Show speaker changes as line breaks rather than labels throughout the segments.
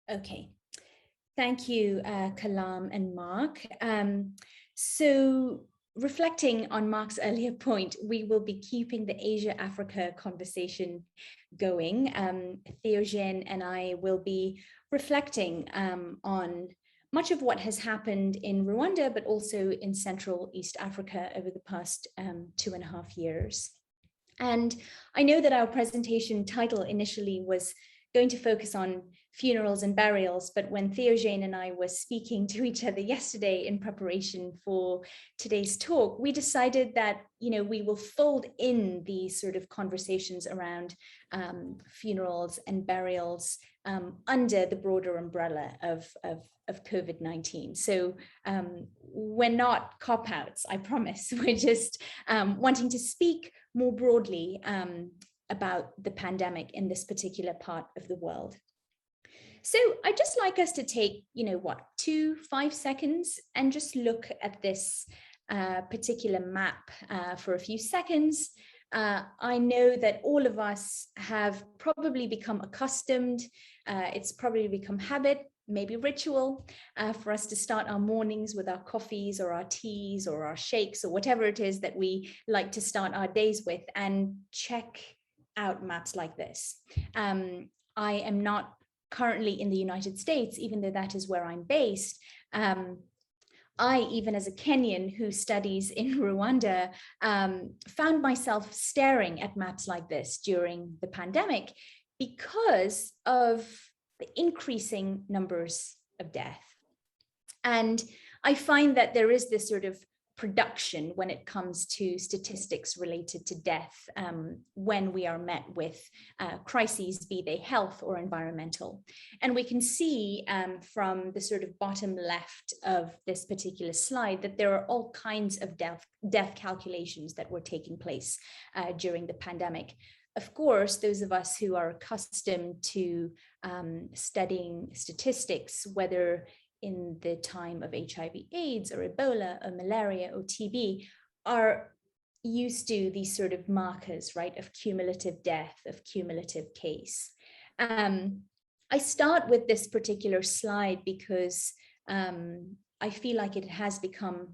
Okay, thank you, Kalam and Mark. So reflecting on Mark's earlier point, we will be keeping the Asia-Africa conversation going. Theogene and I will be reflecting on much of what has happened in Rwanda, but also in Central East Africa over the past 2.5 years. And I know that our presentation title initially was going to focus on funerals and burials, but when Theogene and I were speaking to each other yesterday in preparation for today's talk, we decided that, we will fold in these sort of conversations around funerals and burials under the broader umbrella of COVID-19. So we're not cop-outs, I promise. We're just wanting to speak more broadly about the pandemic in this particular part of the world. So I'd just like us to take, 5 seconds and just look at this particular map for a few seconds. I know that all of us have probably become accustomed. It's probably become habit, maybe ritual, for us to start our mornings with our coffees or our teas or our shakes or whatever it is that we like to start our days with, and check out maps like this. I am not currently in the United States, even though that is where I'm based. I, even as a Kenyan who studies in Rwanda, found myself staring at maps like this during the pandemic because of the increasing numbers of death. And I find that there is this sort of production when it comes to statistics related to death when we are met with crises, be they health or environmental. And we can see from the sort of bottom left of this particular slide that there are all kinds of death calculations that were taking place during the pandemic. Of course, those of us who are accustomed to studying statistics, whether in the time of HIV/AIDS or Ebola or malaria or TB, are used to these sort of markers, right, of cumulative death, of cumulative case. I start with this particular slide because I feel like it has become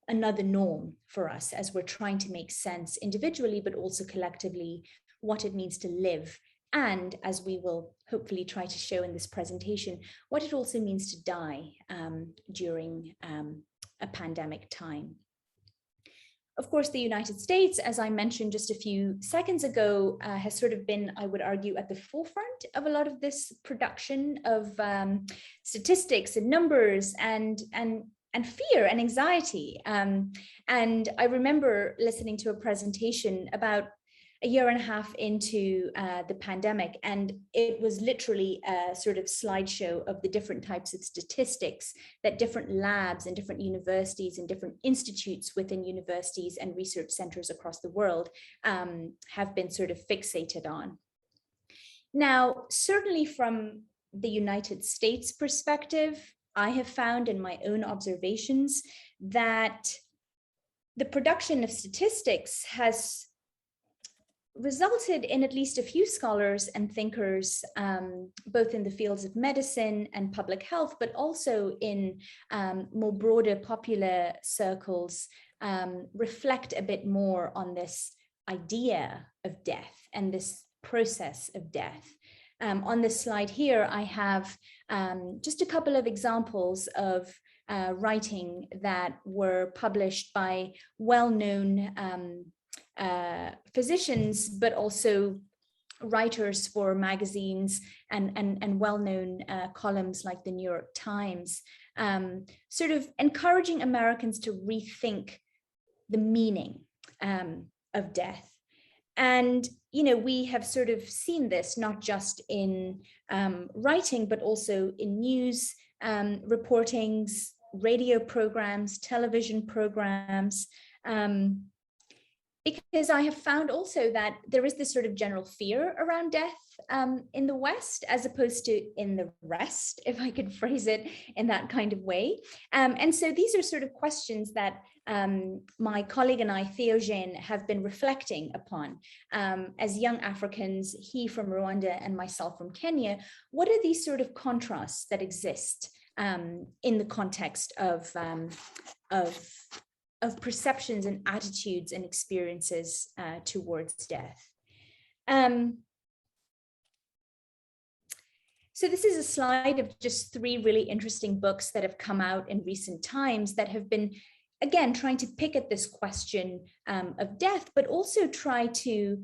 another norm for us as we're trying to make sense individually, but also collectively, what it means to live. And as we will hopefully try to show in this presentation, what it also means to die during a pandemic time. Of course, the United States, as I mentioned just a few seconds ago, has sort of been, I would argue, at the forefront of a lot of this production of statistics and numbers and fear and anxiety. And I remember listening to a presentation about a year and a half into the pandemic, and it was literally a sort of slideshow of the different types of statistics that different labs and different universities and different institutes within universities and research centers across the world have been sort of fixated on. Now, certainly from the United States perspective, I have found in my own observations that the production of statistics has resulted in at least a few scholars and thinkers, both in the fields of medicine and public health, but also in more broader popular circles, reflect a bit more on this idea of death and this process of death. On this slide here, I have just a couple of examples of writing that were published by well-known physicians, but also writers for magazines and well-known columns like the New York Times, sort of encouraging Americans to rethink the meaning of death. And, we have sort of seen this not just in writing, but also in news reportings, radio programs, television programs, because I have found also that there is this sort of general fear around death in the West, as opposed to in the rest, if I could phrase it in that kind of way. And so these are sort of questions that my colleague and I, Theogene, have been reflecting upon as young Africans, he from Rwanda and myself from Kenya. What are these sort of contrasts that exist in the context of perceptions and attitudes and experiences towards death? So this is a slide of just 3 really interesting books that have come out in recent times that have been, again, trying to pick at this question of death, but also try to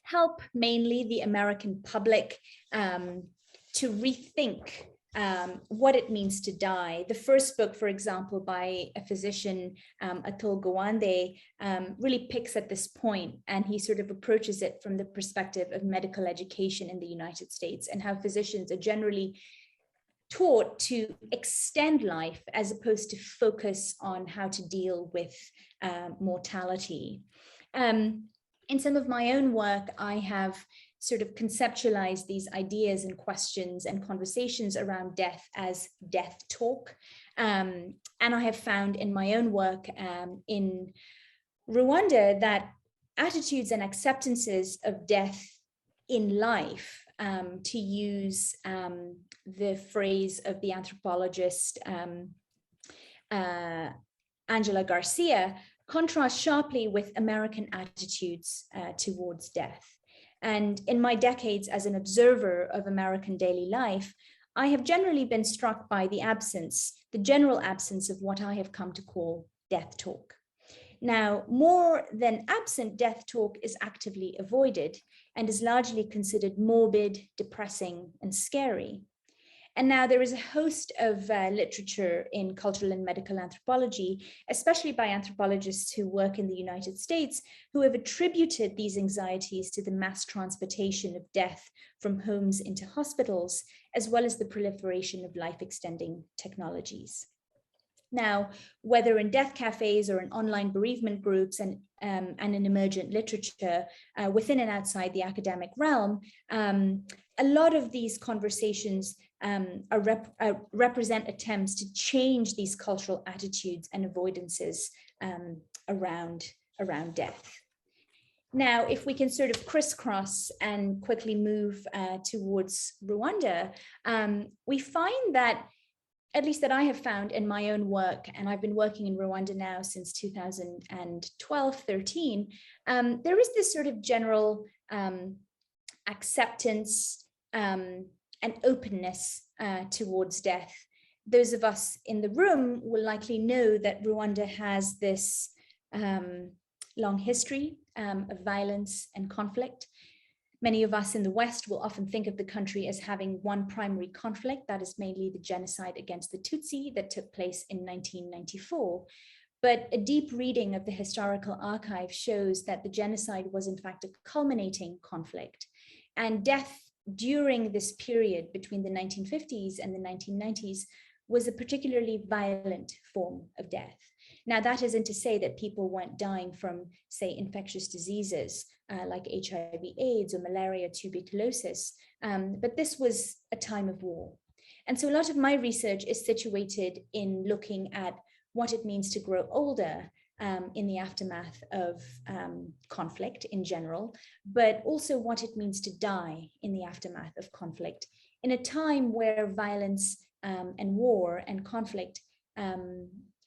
help mainly the American public to rethink what it means to die. The first book, for example, by a physician, Atul Gawande, really picks at this point, and he sort of approaches it from the perspective of medical education in the United States and how physicians are generally taught to extend life as opposed to focus on how to deal with mortality. In some of my own work, I have sort of conceptualized these ideas and questions and conversations around death as death talk. And I have found in my own work in Rwanda that attitudes and acceptances of death in life, to use the phrase of the anthropologist Angela Garcia, contrast sharply with American attitudes towards death. And in my decades as an observer of American daily life, I have generally been struck by the general absence of what I have come to call death talk. Now, more than absent, death talk is actively avoided and is largely considered morbid, depressing, and scary. And now there is a host of literature in cultural and medical anthropology, especially by anthropologists who work in the United States, who have attributed these anxieties to the mass transportation of death from homes into hospitals, as well as the proliferation of life-extending technologies. Now, whether in death cafes or in online bereavement groups and in emergent literature within and outside the academic realm, a lot of these conversations represent attempts to change these cultural attitudes and avoidances around death. Now, if we can sort of crisscross and quickly move towards Rwanda, we find that, at least that I have found in my own work, and I've been working in Rwanda now since 2012-13, there is this sort of general acceptance and openness towards death. Those of us in the room will likely know that Rwanda has this long history of violence and conflict. Many of us in the West will often think of the country as having one primary conflict, that is mainly the genocide against the Tutsi that took place in 1994. But a deep reading of the historical archive shows that the genocide was in fact a culminating conflict. And death during this period between the 1950s and the 1990s was a particularly violent form of death. Now, that isn't to say that people weren't dying from, say, infectious diseases like HIV/AIDS or malaria, tuberculosis, but this was a time of war. And so a lot of my research is situated in looking at what it means to grow older in the aftermath of conflict in general, but also what it means to die in the aftermath of conflict in a time where violence and war and conflict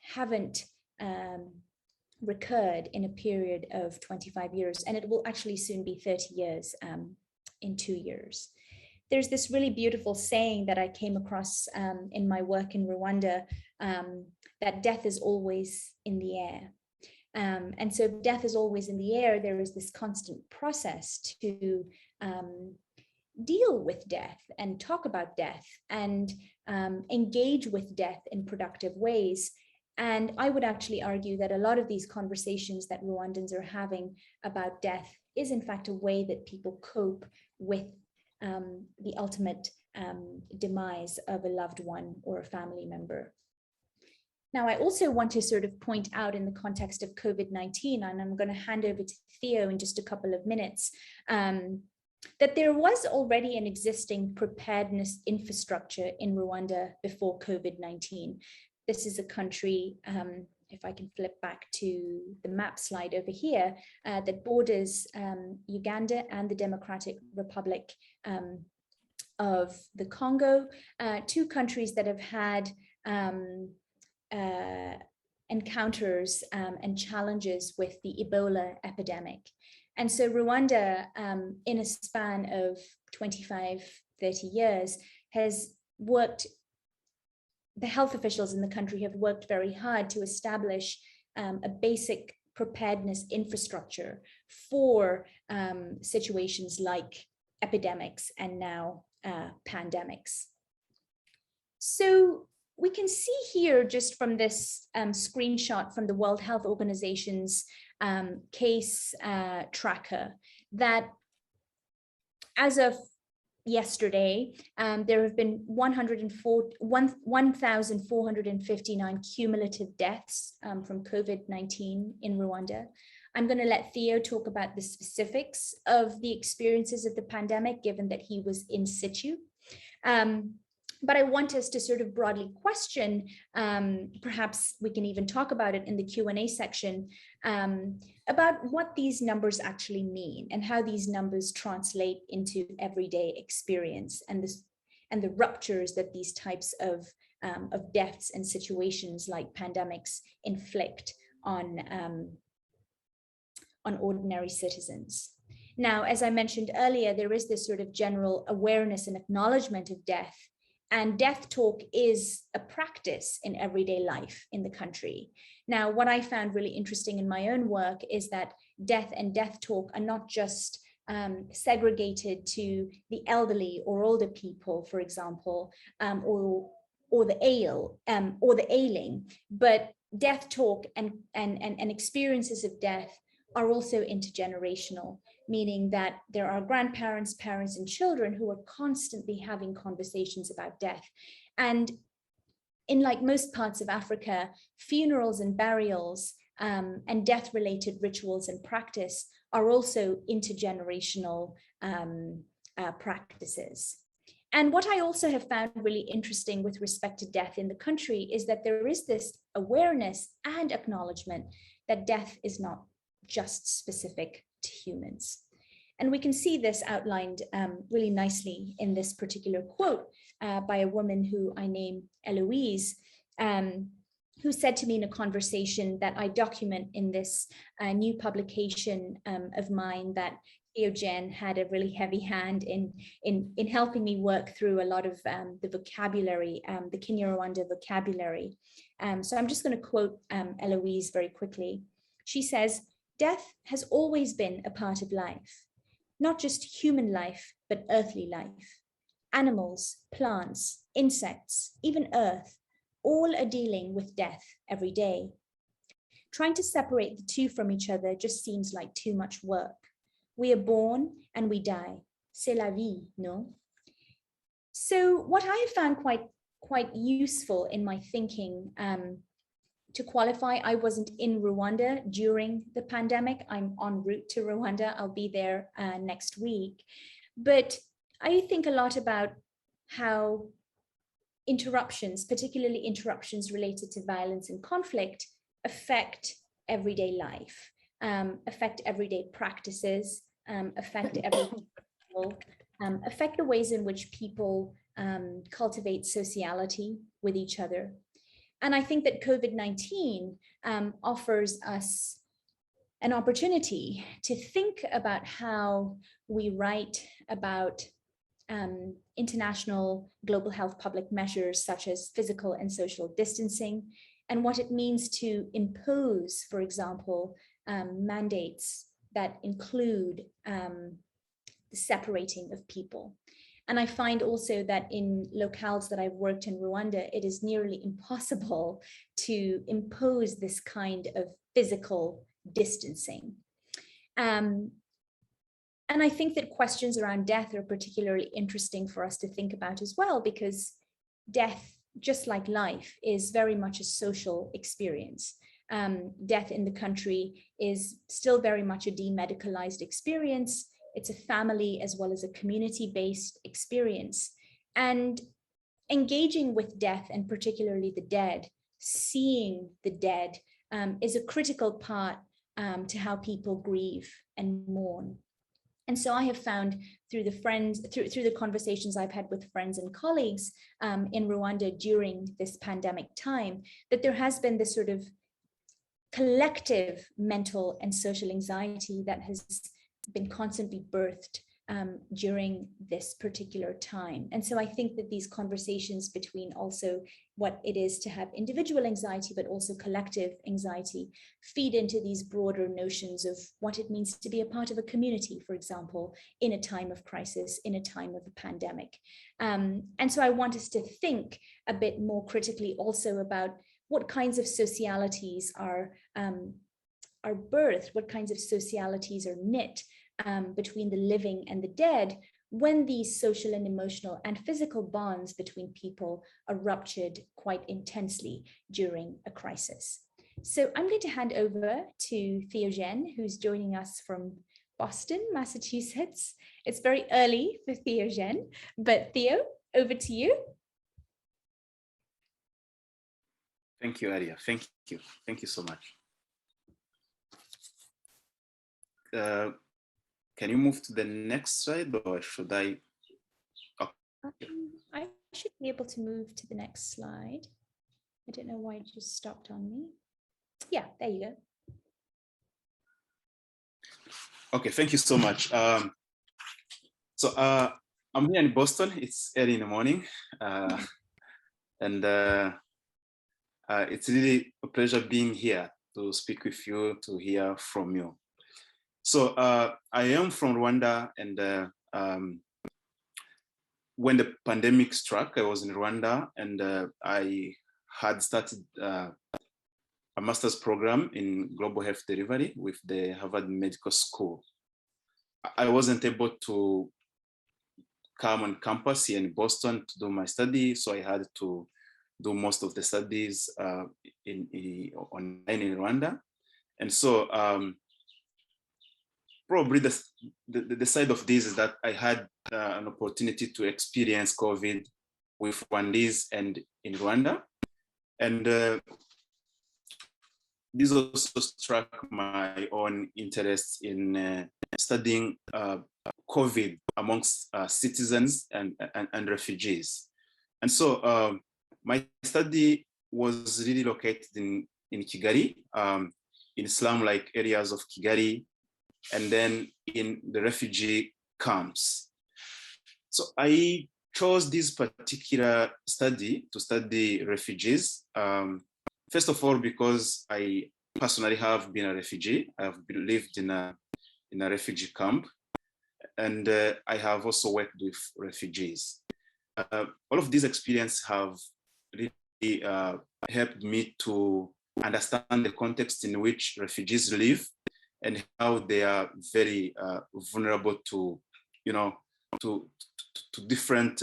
haven't recurred in a period of 25 years, and it will actually soon be 30 years in 2 years. There's this really beautiful saying that I came across in my work in Rwanda, that death is always in the air. And so if death is always in the air, there is this constant process to deal with death and talk about death and engage with death in productive ways. And I would actually argue that a lot of these conversations that Rwandans are having about death is in fact a way that people cope with the ultimate demise of a loved one or a family member. Now, I also want to sort of point out in the context of COVID-19, and I'm going to hand over to Theo in just a couple of minutes, that there was already an existing preparedness infrastructure in Rwanda before COVID-19. this is a country, if I can flip back to the map slide over here, that borders Uganda and the Democratic Republic of the Congo, two countries that have had encounters and challenges with the Ebola epidemic. And so Rwanda, in a span of 25, 30 years, has worked, the health officials in the country have worked very hard to establish a basic preparedness infrastructure for situations like epidemics and now pandemics. So we can see here, just from this screenshot from the World Health Organization's case tracker, that as of yesterday, there have been 1,459 cumulative deaths from COVID-19 in Rwanda. I'm going to let Theo talk about the specifics of the experiences of the pandemic, given that he was in situ. But I want us to sort of broadly question, perhaps we can even talk about it in the Q&A section, about what these numbers actually mean and how these numbers translate into everyday experience and the ruptures that these types of deaths and situations like pandemics inflict on ordinary citizens. Now, as I mentioned earlier, there is this sort of general awareness and acknowledgement of death. And death talk is a practice in everyday life in the country. Now, what I found really interesting in my own work is that death and death talk are not just segregated to the elderly or older people, for example, or the ailing, but death talk and experiences of death are also intergenerational, meaning that there are grandparents, parents, and children who are constantly having conversations about death. And in like most parts of Africa, funerals and burials and death-related rituals and practice are also intergenerational practices. And what I also have found really interesting with respect to death in the country is that there is this awareness and acknowledgement that death is not just specific to humans. And we can see this outlined really nicely in this particular quote by a woman who I name Eloise, who said to me in a conversation that I document in this new publication of mine, that Theogene had a really heavy hand in helping me work through a lot of the vocabulary, the Kinyarwanda vocabulary. So I'm just going to quote Eloise very quickly. She says, "Death has always been a part of life, not just human life, but earthly life. Animals, plants, insects, even earth, all are dealing with death every day. Trying to separate the two from each other just seems like too much work. We are born and we die. C'est la vie, no?" So what I have found quite useful in my thinking, to qualify, I wasn't in Rwanda during the pandemic. I'm en route to Rwanda. I'll be there next week. But I think a lot about how interruptions, particularly interruptions related to violence and conflict, affect everyday life, affect everyday practices, affect everyday people, affect the ways in which people cultivate sociality with each other. And I think that COVID-19 offers us an opportunity to think about how we write about international global health public measures such as physical and social distancing, and what it means to impose, for example, mandates that include the separating of people. And I find also that in locales that I've worked in Rwanda, it is nearly impossible to impose this kind of physical distancing. And I think that questions around death are particularly interesting for us to think about as well, because death, just like life, is very much a social experience. Death in the country is still very much a demedicalized experience. It's a family as well as a community-based experience. And engaging with death, and particularly the dead, seeing the dead is a critical part to how people grieve and mourn. And so I have found through the conversations I've had with friends and colleagues in Rwanda during this pandemic time, that there has been this sort of collective mental and social anxiety that has been constantly birthed during this particular time. And so I think that these conversations between also what it is to have individual anxiety, but also collective anxiety, feed into these broader notions of what it means to be a part of a community, for example, in a time of crisis, in a time of a pandemic. And so I want us to think a bit more critically also about what kinds of socialities are birthed, what kinds of socialities are knit between the living and the dead when these social and emotional and physical bonds between people are ruptured quite intensely during a crisis. So I'm going to hand over to Theogene, who's joining us from Boston, Massachusetts. It's very early for Theogene, but Theo, over to you.
Thank you, Aalyia. Thank you. Thank you so much. Can you move to the next slide, or should I? Oh.
I should be able to move to the next slide. I don't know why it just stopped on me. Yeah, there you go.
Okay, thank you so much. I'm here in Boston. It's early in the morning, and it's really a pleasure being here to speak with you, to hear from you. So I am from Rwanda, and when the pandemic struck, I was in Rwanda, and I had started a master's program in global health delivery with the Harvard Medical School. I wasn't able to come on campus here in Boston to do my study, so I had to do most of the studies online in Rwanda. And so probably the side of this is that I had an opportunity to experience COVID with Rwandese and in Rwanda. And this also struck my own interest in studying COVID amongst citizens and refugees. And so my study was really located in Kigali, in slum-like areas of Kigali, and then in the refugee camps. So I chose this particular study to study refugees. First of all, because I personally have been a refugee. I have lived in a refugee camp, and I have also worked with refugees. All of these experiences have really helped me to understand the context in which refugees live and how they are very vulnerable to, to different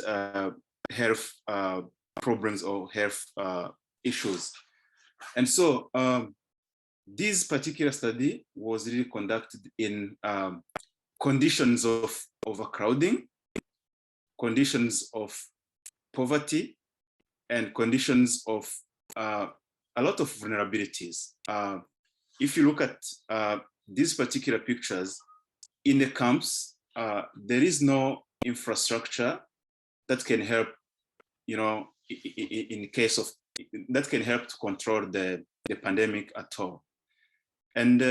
health problems or health issues. And so this particular study was really conducted in conditions of overcrowding, conditions of poverty, and conditions of a lot of vulnerabilities. If you look at these particular pictures, in the camps, there is no infrastructure that can help, in case of, that can help to control the pandemic at all. And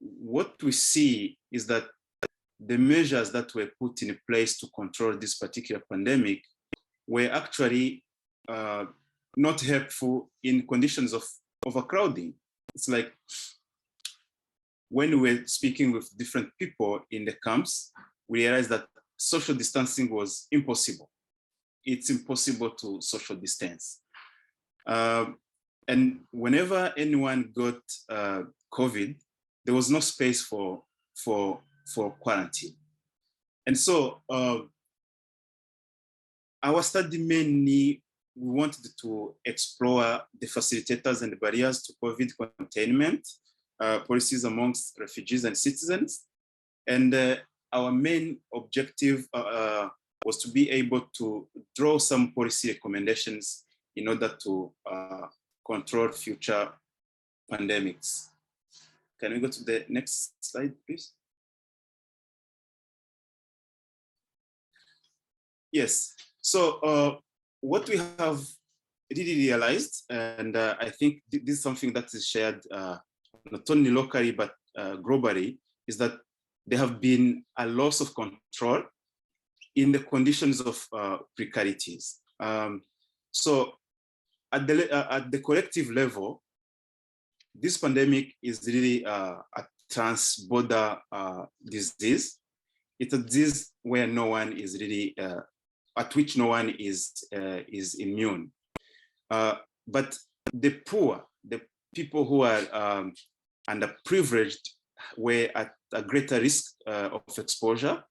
what we see is that the measures that were put in place to control this particular pandemic were actually not helpful in conditions of overcrowding. It's like when we were speaking with different people in the camps, we realized that social distancing was impossible. It's impossible to social distance. And whenever anyone got COVID, there was no space for quarantine. And so our study mainly, we wanted to explore the facilitators and the barriers to COVID containment policies amongst refugees and citizens. And our main objective was to be able to draw some policy recommendations in order to control future pandemics. Can we go to the next slide, please? Yes, so what we have really realized, and I think this is something that is shared not only locally, but globally, is that there have been a loss of control in the conditions of precarities. So at the collective level, this pandemic is really a trans-border disease. It's a disease where no one is really, at which no one is immune. But the poor, the people who are underprivileged, were at a greater risk of exposure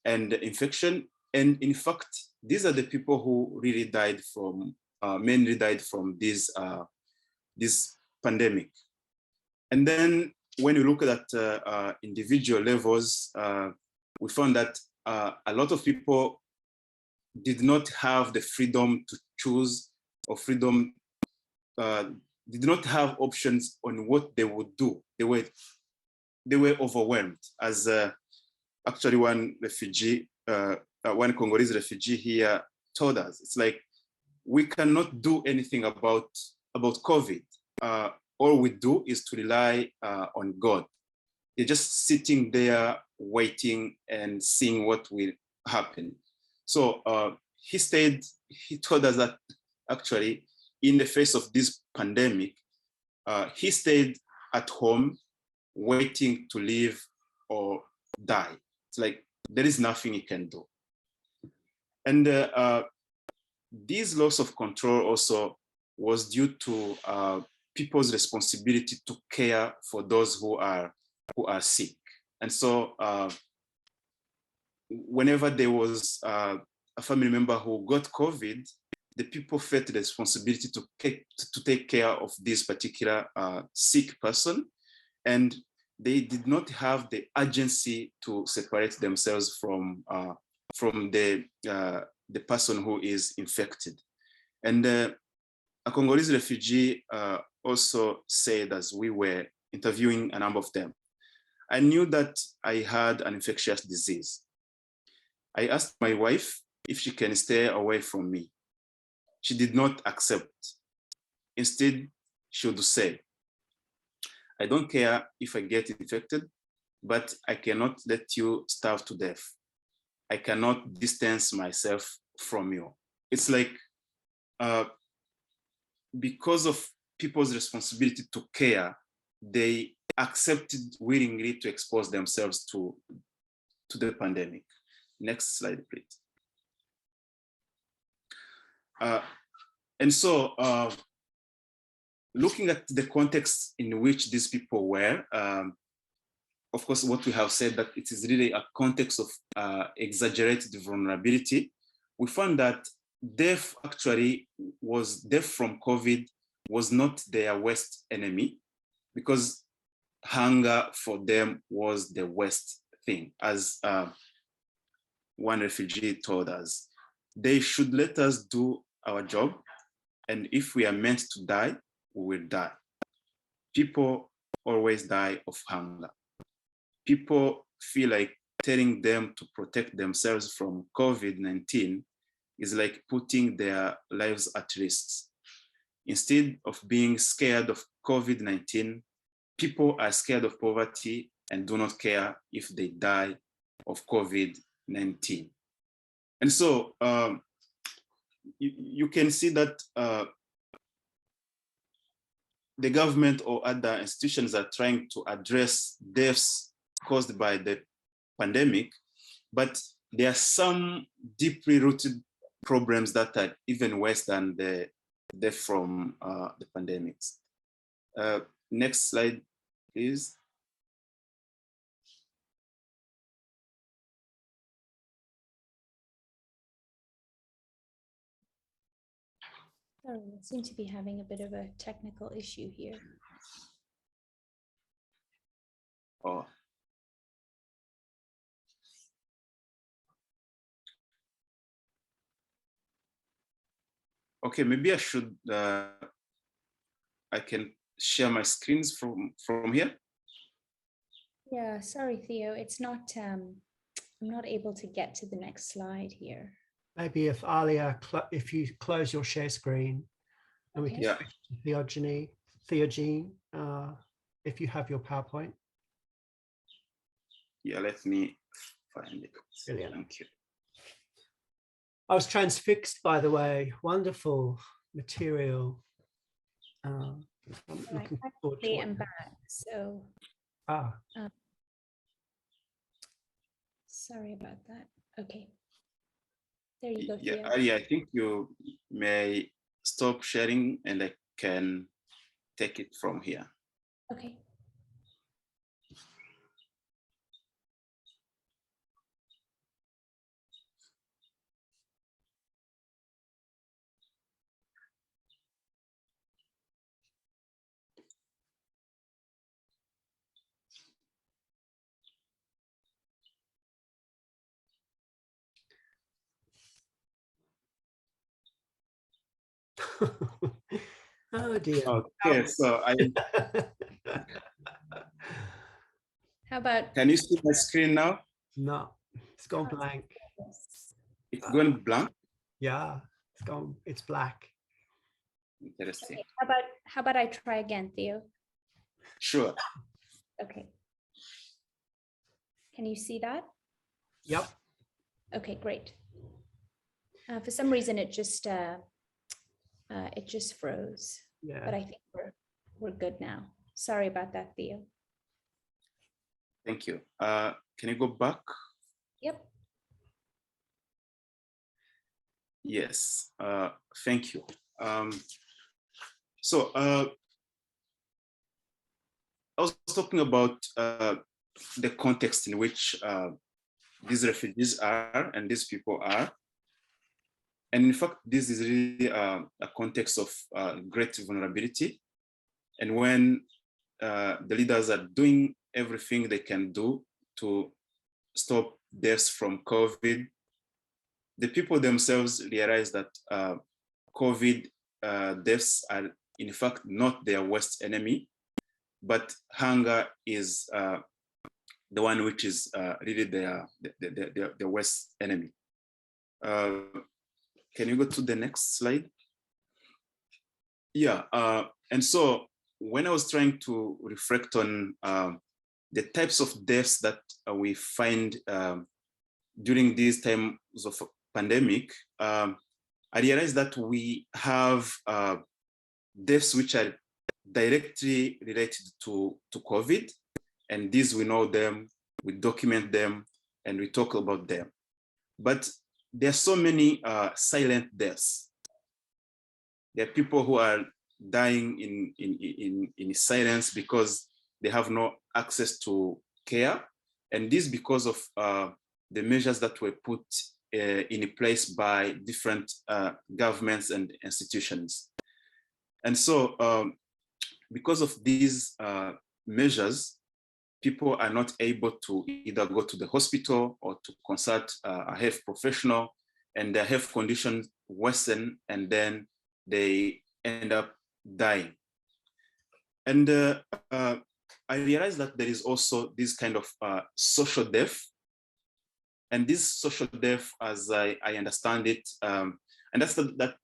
and infection. And in fact, these are the people who really died from, mainly died from this pandemic. And then when you look at individual levels, we found that a lot of people did not have the freedom to choose, or freedom, did not have options on what they would do. They were overwhelmed, as actually one refugee, one Congolese refugee here told us. It's like, we cannot do anything about COVID. All we do is to rely on God. They're just sitting there waiting and seeing what will happen. So he told us that actually, in the face of this pandemic, he stayed at home waiting to live or die. It's like, there is nothing he can do. And this loss of control also was due to people's responsibility to care for those who are sick. And so whenever there was a family member who got COVID, the people felt the responsibility to take care of this particular sick person, and they did not have the urgency to separate themselves from the person who is infected. And a Congolese refugee also said, as we were interviewing a number of them, I knew that I had an infectious disease. I asked my wife if she can stay away from me. She did not accept. Instead, she would say, I don't care if I get infected, but I cannot let you starve to death. I cannot distance myself from you. It's like, because of people's responsibility to care, they accepted willingly to expose themselves to the pandemic. Next slide, please. And so, looking at the context in which these people were, of course, what we have said, that it is really a context of exaggerated vulnerability. We found that death from COVID was not their worst enemy, because hunger for them was the worst thing. As one refugee told us, they should let us do our job, and if we are meant to die, we will die. People always die of hunger. People feel like telling them to protect themselves from COVID-19 is like putting their lives at risk. Instead of being scared of COVID-19, people are scared of poverty and do not care if they die of COVID-19. And so you can see that the government or other institutions are trying to address deaths caused by the pandemic, but there are some deeply rooted problems that are even worse than the death from the pandemics. Next slide, please.
Sorry, we seem to be having a bit of a technical issue here.
Oh. Okay, maybe I should, I can share my screens from here.
Yeah, sorry, Theo, it's not, I'm not able to get to the next slide here.
Maybe if Aalyia, if you close your share screen and we can
Yeah.
switch to Theogene, if you have your PowerPoint.
Yeah, let me find it.
Brilliant.
Thank you.
I was transfixed, by the way. Wonderful material. I'm looking forward to
I'm back, so. Sorry about that. Okay. There you go,
Yeah,
Theo.
Aalyia, I think you may stop sharing and I can take it from here.
Okay.
Oh dear.
Okay, so
How about?
Can you see my screen now?
No, it's gone blank.
It's gone blank.
Yeah, it's gone. It's black.
Interesting.
Okay, how about I try again, Theo?
Sure.
Okay. Can you see that?
Yep.
Okay, great. For some reason, it just froze.
Yeah.
But I think we're good now. Sorry about that, Theo.
Thank you. Can you go back?
Yep.
Yes. Thank you. So I was talking about the context in which these refugees are and these people are. And in fact, this is really a context of great vulnerability. And when the leaders are doing everything they can do to stop deaths from COVID, the people themselves realize that COVID deaths are in fact not their worst enemy, but hunger is the one which is really their worst enemy. Can you go to the next slide? Yeah, and so when I was trying to reflect on the types of deaths that we find during these times of pandemic, I realized that we have deaths which are directly related to COVID, and these we know them, we document them, and we talk about them. But there are so many silent deaths. There are people who are dying in silence because they have no access to care, and this because of the measures that were put in place by different governments and institutions. And so because of these measures, people are not able to either go to the hospital or to consult a health professional, and their health conditions worsen, and then they end up dying. And I realized that there is also this kind of social death. And this social death, as I understand it, and that's that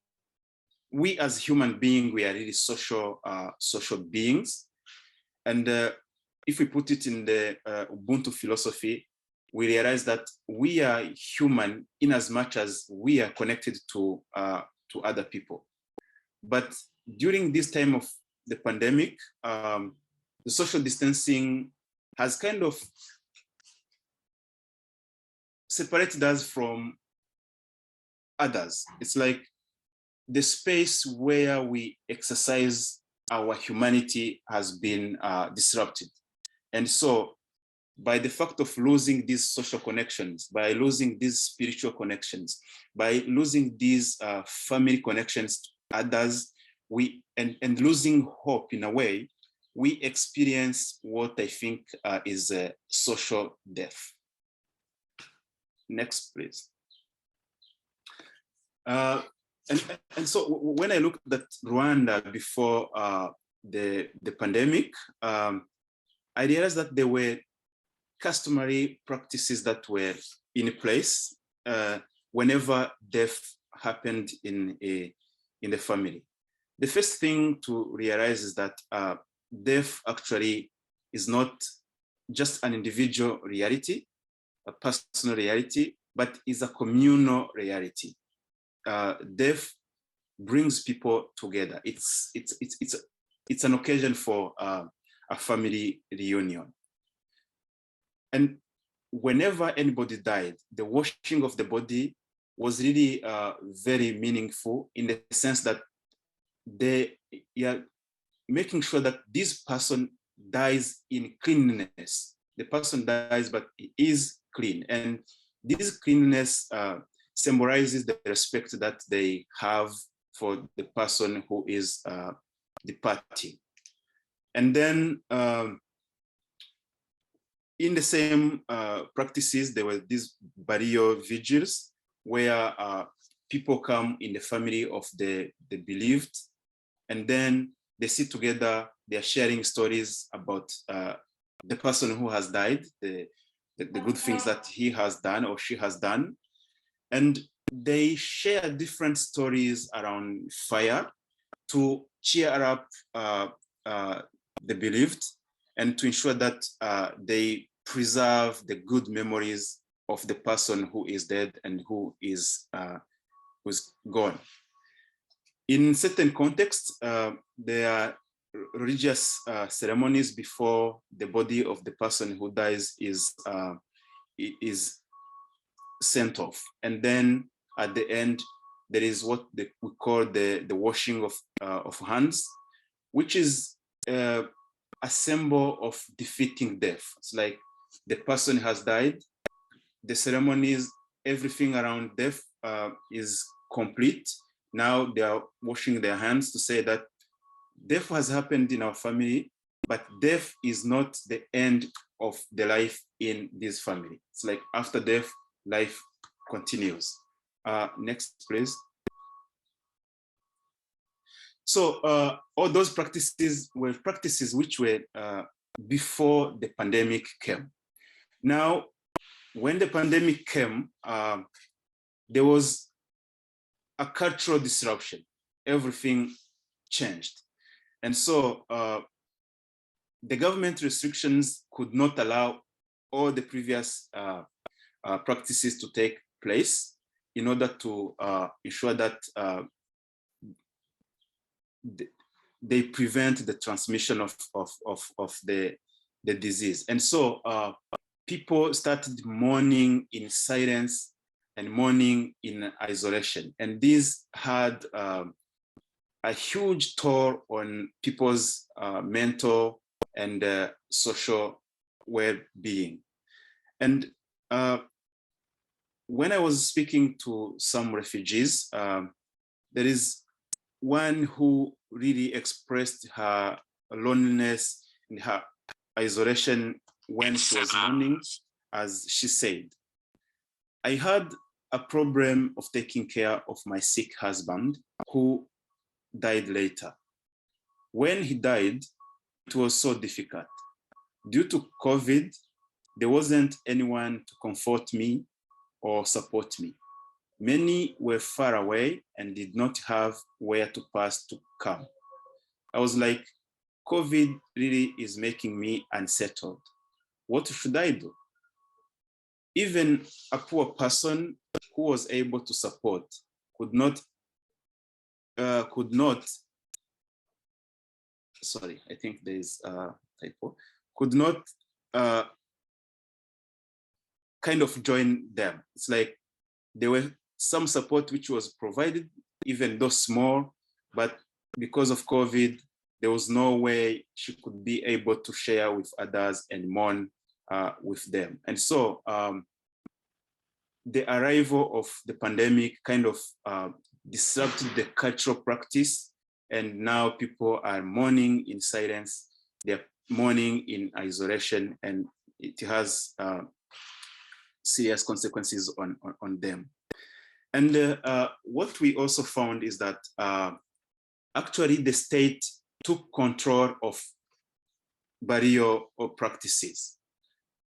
we as human beings, we are really social beings. And if we put it in the Ubuntu philosophy, we realize that we are human in as much as we are connected to other people. But during this time of the pandemic, the social distancing has kind of separated us from others. It's like the space where we exercise our humanity has been disrupted. And so by the fact of losing these social connections, by losing these spiritual connections, by losing these family connections to others, and losing hope in a way, we experience what I think is a social death. Next, please. and so when I looked at Rwanda before the pandemic, I realized that there were customary practices that were in place whenever death happened in the family. The first thing to realize is that death actually is not just an individual reality, a personal reality, but is a communal reality. Death brings people together. It's an occasion for a family reunion. And whenever anybody died, the washing of the body was really very meaningful in the sense that they are making sure that this person dies in cleanliness. The person dies, but he is clean. And this cleanliness symbolizes the respect that they have for the person who is departing. And then in the same practices, there were these burial vigils where people come in the family of the bereaved, and then they sit together, they're sharing stories about the person who has died, the good things that he has done or she has done. And they share different stories around fire to cheer up the bereaved and to ensure that they preserve the good memories of the person who is dead and who is who's gone. In certain contexts, there are religious ceremonies before the body of the person who dies is sent off. And then at the end, there is what we call the washing of hands, which is a symbol of defeating death. It's like the person has died, the ceremonies, everything around death is complete. Now they are washing their hands to say that death has happened in our family, but death is not the end of the life in this family. It's like after death, life continues. Next, please. So all those practices were practices which were before the pandemic came. Now, when the pandemic came, there was a cultural disruption. Everything changed. And so the government restrictions could not allow all the previous practices to take place in order to ensure that they prevent the transmission of the disease. And so people started mourning in silence and mourning in isolation. And this had a huge toll on people's mental and social well-being. And when I was speaking to some refugees, there is one who really expressed her loneliness and her isolation when she was mourning, as she said, "I had a problem of taking care of my sick husband who died later. When he died, it was so difficult. Due to COVID, there wasn't anyone to comfort me or support me. Many were far away and did not have where to pass to come. I was like, COVID really is making me unsettled. What should I do? Even a poor person who was able to support could not, sorry, I think there is a typo, could not kind of join them. It's like there were some support which was provided, even though small, but because of COVID, there was no way she could be able to share with others and mourn with them. And so the arrival of the pandemic kind of disrupted the cultural practice, and now people are mourning in silence, they're mourning in isolation, and it has serious consequences on them. And what we also found is that actually the state took control of barrio practices.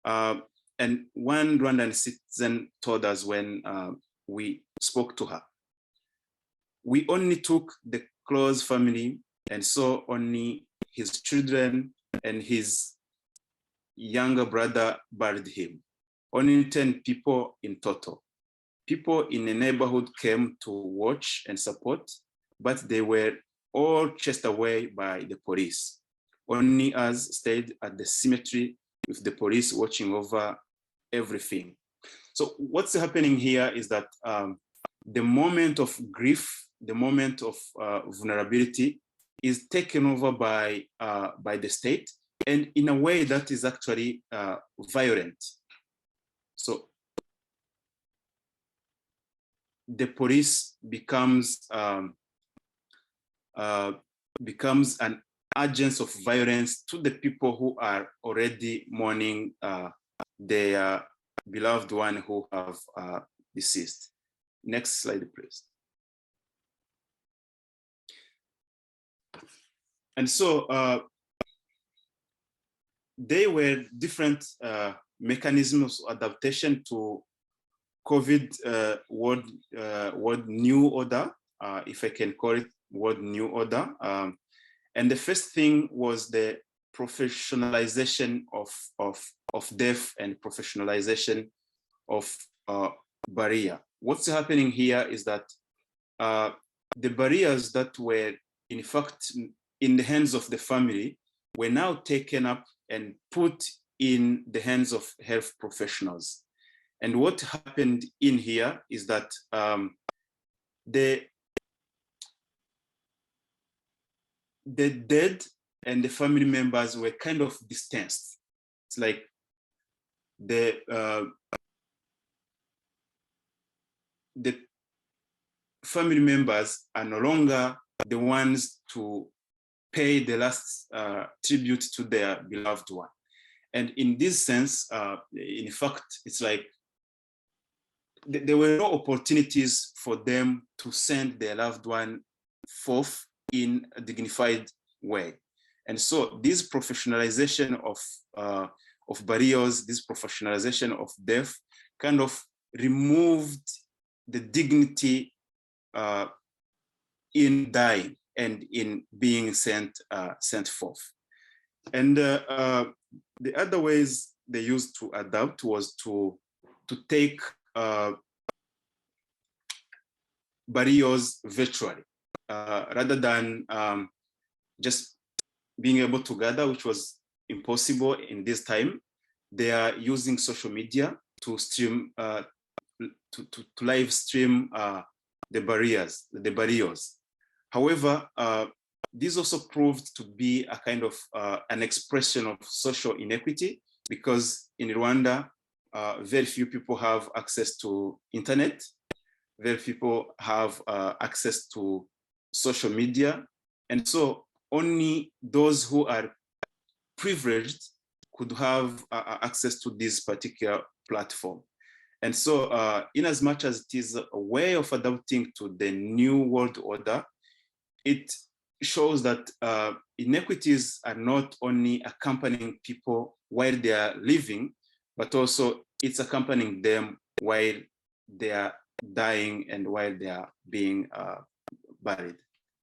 And one Rwandan citizen told us when we spoke to her, we only took the close family and saw only his children and his younger brother buried him. Only 10 people in total. People in the neighborhood came to watch and support, but they were all chased away by the police. Only us stayed at the cemetery with the police watching over everything. So what's happening here is that the moment of grief, the moment of vulnerability is taken over by the state, and in a way that is actually violent. So the police becomes an agent of violence to the people who are already mourning their beloved one who have deceased. Next slide, please. And so they were different mechanisms of adaptation to COVID world new order, if I can call it world new order. And the first thing was the professionalization of death and professionalization of barrier. What's happening here is that the barriers that were in fact in the hands of the family were now taken up and put in the hands of health professionals. And what happened in here is that the dead and the family members were kind of distanced. It's like the family members are no longer the ones to pay the last tribute to their beloved one. And in this sense, in fact, it's like there were no opportunities for them to send their loved one forth in a dignified way. And so this professionalization of barriers, this professionalization of death kind of removed the dignity in dying and in being sent forth. And the other ways they used to adapt was to take barriers virtually, rather than just being able to gather, which was impossible in this time. They are using social media to stream, to live stream the barriers. However, this also proved to be a kind of an expression of social inequity, because in Rwanda, very few people have access to internet. Very few people have access to social media. And so only those who are privileged could have access to this particular platform. And so in as much as it is a way of adapting to the new world order, it shows that inequities are not only accompanying people while they are living, but also it's accompanying them while they are dying and while they are being buried.